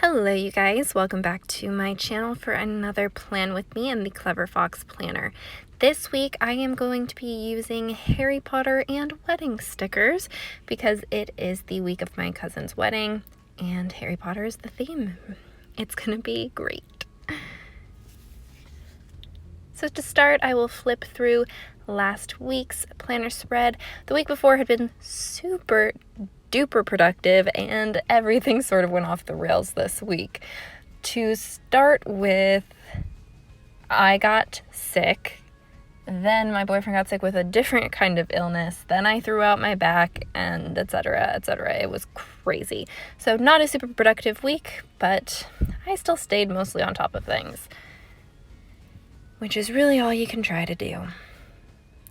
Hello you guys, welcome back to my channel for another plan with me and the Clever Fox Planner. This week I am going to be using Harry Potter and wedding stickers because it is the week of my cousin's wedding and Harry Potter is the theme. It's gonna be great. So to start, I will flip through last week's planner spread. The week before had been super duper productive and everything sort of went off the rails this week. To start with, I got sick, then my boyfriend got sick with a different kind of illness, then I threw out my back, and etc, etc. It was crazy. So not a super productive week, but I still stayed mostly on top of things, which is really all you can try to do.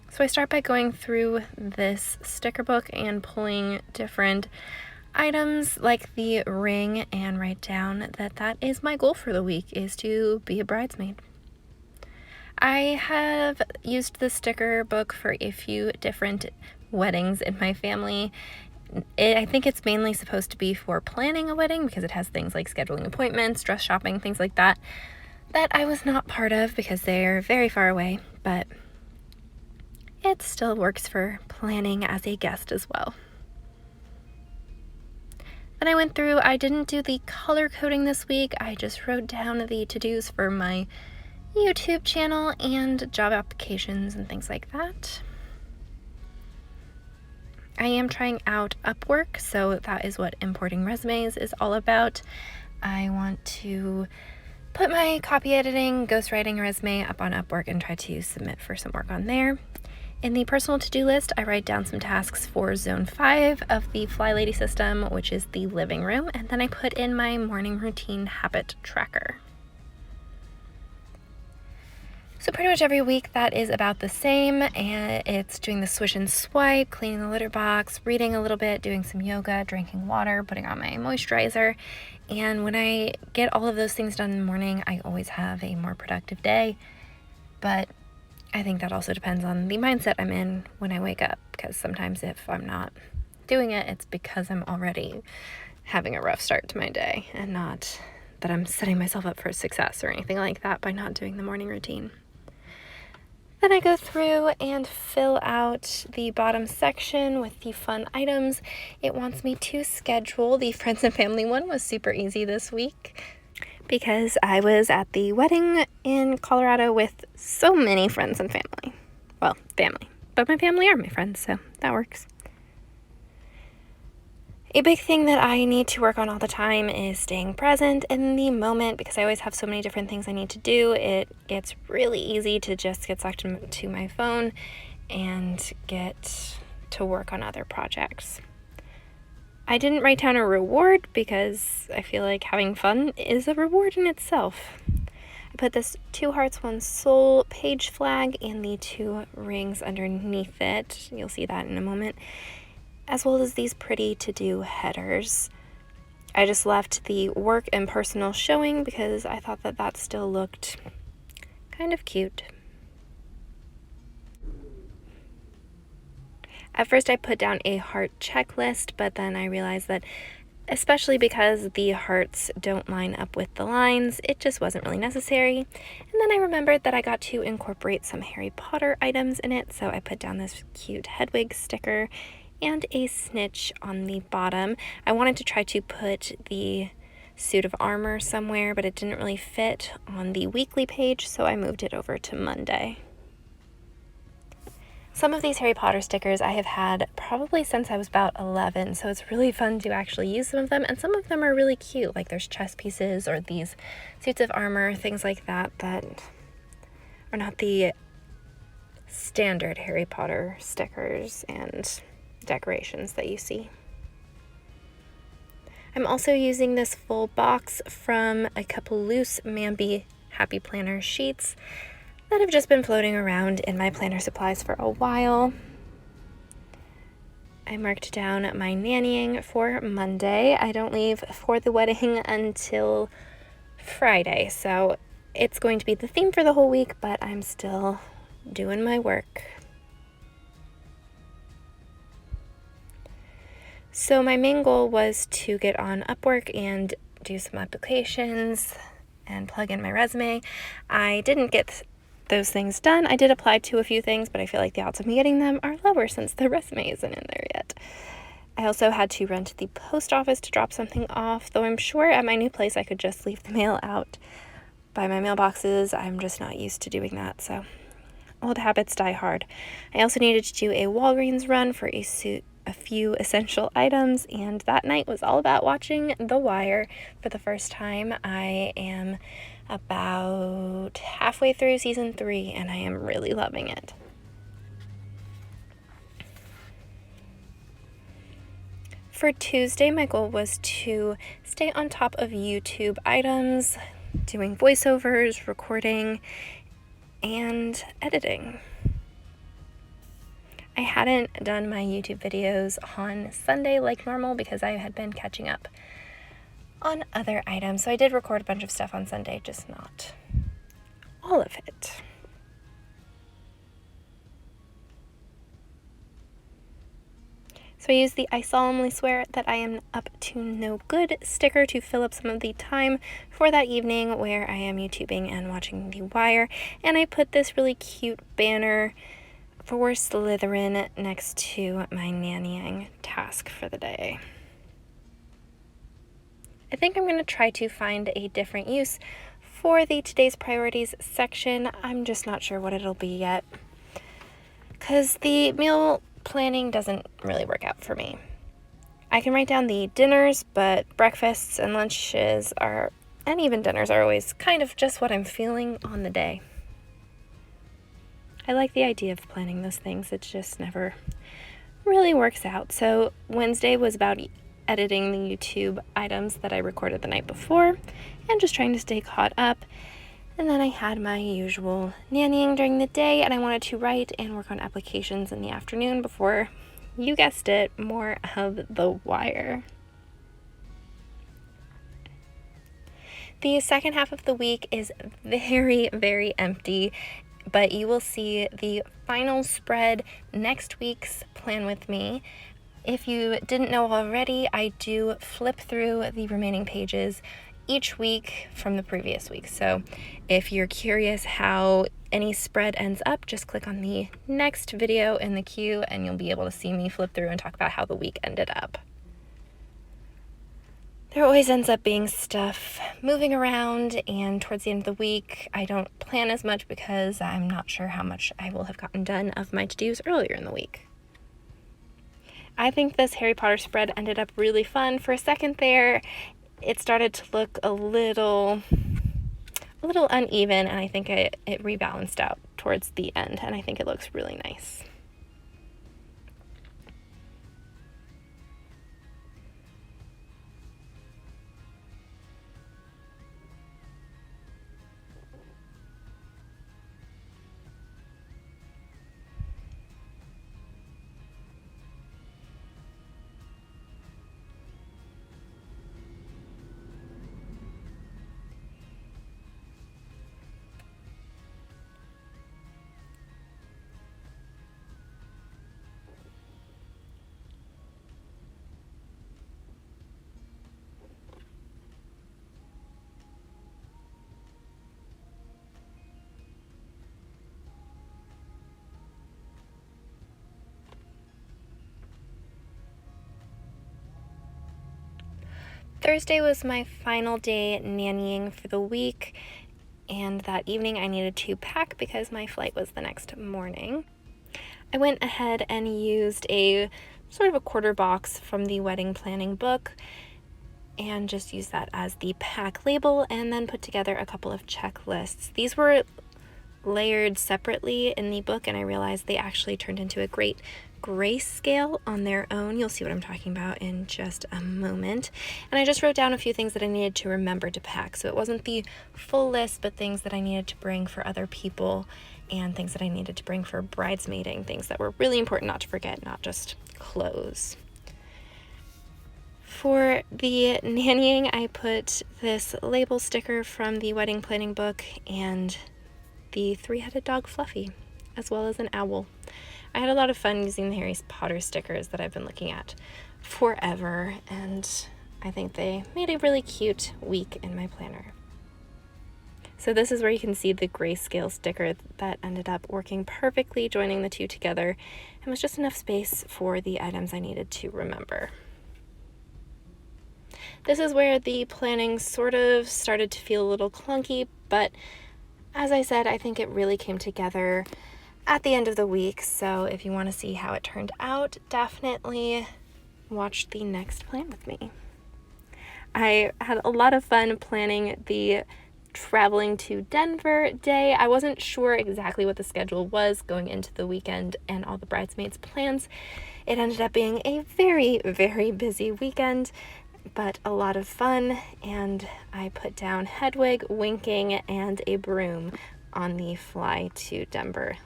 So I start by going through this sticker book and pulling different items like the ring and write down that is my goal for the week, is to be a bridesmaid. I have used the sticker book for a few different weddings in my family. I think it's mainly supposed to be for planning a wedding because it has things like scheduling appointments, dress shopping, things like that I was not part of because they're very far away, but it still works for planning as a guest as well. Then I went through, I didn't do the color coding this week, I just wrote down the to-dos for my YouTube channel and job applications and things like that. I am trying out Upwork, so that is what importing resumes is all about. I want to put my copy editing, ghostwriting resume up on Upwork and try to submit for some work on there. In the personal to-do list, I write down some tasks for Zone 5 of the Fly Lady system, which is the living room, and then I put in my morning routine habit tracker. So pretty much every week that is about the same, and it's doing the swish and swipe, cleaning the litter box, reading a little bit, doing some yoga, drinking water, putting on my moisturizer. And when I get all of those things done in the morning, I always have a more productive day. But I think that also depends on the mindset I'm in when I wake up, because sometimes if I'm not doing it, it's because I'm already having a rough start to my day and not that I'm setting myself up for success or anything like that by not doing the morning routine. Then I go through and fill out the bottom section with the fun items. It wants me to schedule. The friends and family one was super easy this week because I was at the wedding in Colorado with so many friends and family. Well, family. But my family are my friends, so that works. A big thing that I need to work on all the time is staying present in the moment because I always have so many different things I need to do. It gets really easy to just get sucked into my phone and get to work on other projects. I didn't write down a reward because I feel like having fun is a reward in itself. I put this 2 hearts, 1 soul page flag and the 2 rings underneath it. You'll see that in a moment. As well as these pretty to-do headers. I just left the work and personal showing because I thought that still looked kind of cute. At first I put down a heart checklist, but then I realized that especially because the hearts don't line up with the lines, it just wasn't really necessary. And then I remembered that I got to incorporate some Harry Potter items in it, so I put down this cute Hedwig sticker and a snitch on the bottom. I wanted to try to put the suit of armor somewhere, but it didn't really fit on the weekly page, so I moved it over to Monday. Some of these Harry Potter stickers I have had probably since I was about 11, so it's really fun to actually use some of them, and some of them are really cute, like there's chess pieces or these suits of armor, things like that are not the standard Harry Potter stickers and decorations that you see. I'm also using this full box from a couple loose Mambi Happy Planner sheets that have just been floating around in my planner supplies for a while. I marked down my nannying for Monday. I don't leave for the wedding until Friday, so it's going to be the theme for the whole week, but I'm still doing my work. So my main goal was to get on Upwork and do some applications and plug in my resume. I didn't get those things done. I did apply to a few things, but I feel like the odds of me getting them are lower since the resume isn't in there yet. I also had to run to the post office to drop something off, though I'm sure at my new place I could just leave the mail out by my mailboxes. I'm just not used to doing that, so old habits die hard. I also needed to do a Walgreens run for a few essential items, and that night was all about watching The Wire for the first time. I am about halfway through season 3, and I am really loving it. For Tuesday, my goal was to stay on top of YouTube items, doing voiceovers, recording, and editing. I hadn't done my YouTube videos on Sunday like normal because I had been catching up on other items. So I did record a bunch of stuff on Sunday, just not all of it. So I used the "I solemnly swear that I am up to no good" sticker to fill up some of the time for that evening where I am YouTubing and watching The Wire. And I put this really cute banner for Slytherin next to my nannying task for the day. I think I'm going to try to find a different use for the Today's Priorities section. I'm just not sure what it'll be yet, because the meal planning doesn't really work out for me. I can write down the dinners, but breakfasts and lunches and even dinners are always kind of just what I'm feeling on the day. I like the idea of planning those things. It just never really works out. So Wednesday was about editing the YouTube items that I recorded the night before and just trying to stay caught up. And then I had my usual nannying during the day, and I wanted to write and work on applications in the afternoon before, you guessed it, more of The Wire. The second half of the week is very, very empty, but you will see the final spread next week's Plan With Me. If you didn't know already, I do flip through the remaining pages each week from the previous week. So if you're curious how any spread ends up, just click on the next video in the queue and you'll be able to see me flip through and talk about how the week ended up. There always ends up being stuff moving around, and towards the end of the week, I don't plan as much because I'm not sure how much I will have gotten done of my to-dos earlier in the week. I think this Harry Potter spread ended up really fun. For a second there, it started to look a little uneven, and I think it rebalanced out towards the end, and I think it looks really nice. Thursday was my final day nannying for the week, and that evening I needed to pack because my flight was the next morning. I went ahead and used a sort of a quarter box from the wedding planning book and just used that as the pack label, and then put together a couple of checklists. These were layered separately in the book, and I realized they actually turned into a great grayscale on their own. You'll see what I'm talking about in just a moment. And I just wrote down a few things that I needed to remember to pack. So it wasn't the full list, but things that I needed to bring for other people and things that I needed to bring for bridesmaiding, things that were really important not to forget, not just clothes. For the nannying, I put this label sticker from the wedding planning book and the three-headed dog Fluffy, as well as an owl. I had a lot of fun using the Harry Potter stickers that I've been looking at forever, and I think they made a really cute week in my planner. So this is where you can see the grayscale sticker that ended up working perfectly, joining the two together, and was just enough space for the items I needed to remember. This is where the planning sort of started to feel a little clunky, but as I said, I think it really came together at the end of the week. So if you want to see how it turned out, definitely watch the next plan with me. I had a lot of fun planning the traveling to Denver day. I wasn't sure exactly what the schedule was going into the weekend and all the bridesmaids' plans. It ended up being a very, very busy weekend, but a lot of fun, and I put down Hedwig, winking, and a broom on the fly to Denver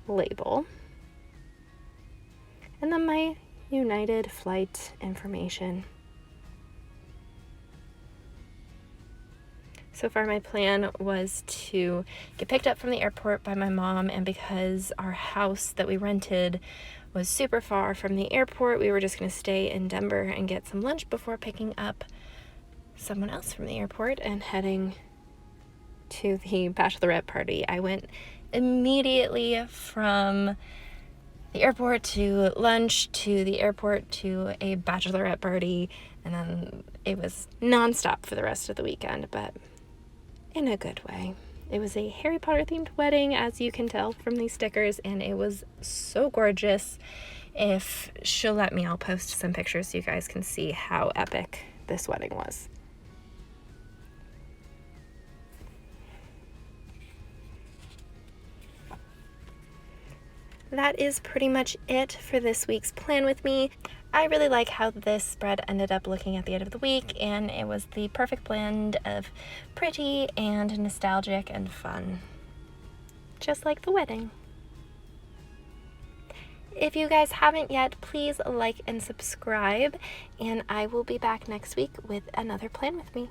label. And then my United flight information. So far, my plan was to get picked up from the airport by my mom, and because our house that we rented was super far from the airport, we were just going to stay in Denver and get some lunch before picking up someone else from the airport and heading to the bachelorette party. I went immediately from the airport to lunch to the airport to a bachelorette party, and then it was nonstop for the rest of the weekend, but in a good way. It was a Harry Potter themed wedding, as you can tell from these stickers, and it was so gorgeous. If she'll let me, I'll post some pictures so you guys can see how epic this wedding was. That is pretty much it for this week's plan with me. I really like how this spread ended up looking at the end of the week, and it was the perfect blend of pretty and nostalgic and fun. Just like the wedding. If you guys haven't yet, please like and subscribe, and I will be back next week with another plan with me.